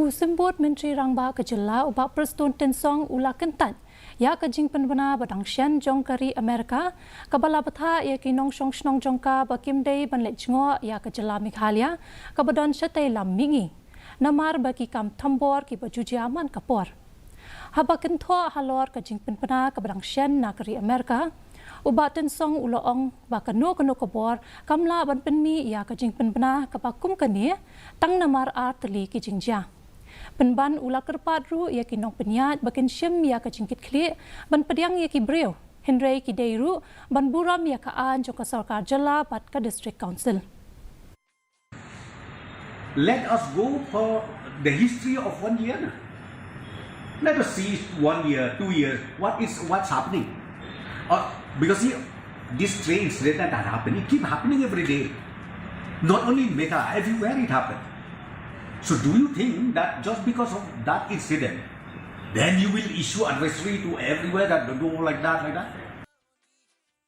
Ku sembut Menteri Rangba ke Jela ubah Preston Tensong ula kentan. Ya ke Jingpynbna badang Shen jong kari Amerika, kabala betha ya ki nong shong snong jongka bakim dei ban le jngo ya ke Jela Meghalaya, kabadon shatei lam mingi. Namar bagi kam tambor ki bajuji aman kapor. Haba kentho halor ke Jingpynbna ke badang Shen na kari Amerika, ubah Tensong uloong bakano kano kabor kamla ban Pynmih ya ke Jingpynbna ke bakum kani Tang Namar teli ki Jingjia. Penban ula kerpat ru ia ki nong peniat bakin syem ya ka jingkit kli ban pediang ia ki breu Henry ki deiru ban buram ya ka an joka sarkar Jela bat ka district council. Let us go for the history of 1 year. Let us see 1 year, 2 years, what's happening. Because these trains that are happening keep happening every day. Not only in Meta, everywhere it happens. So do you think that just because of that incident, then you will issue advisory to everywhere that don't go like that?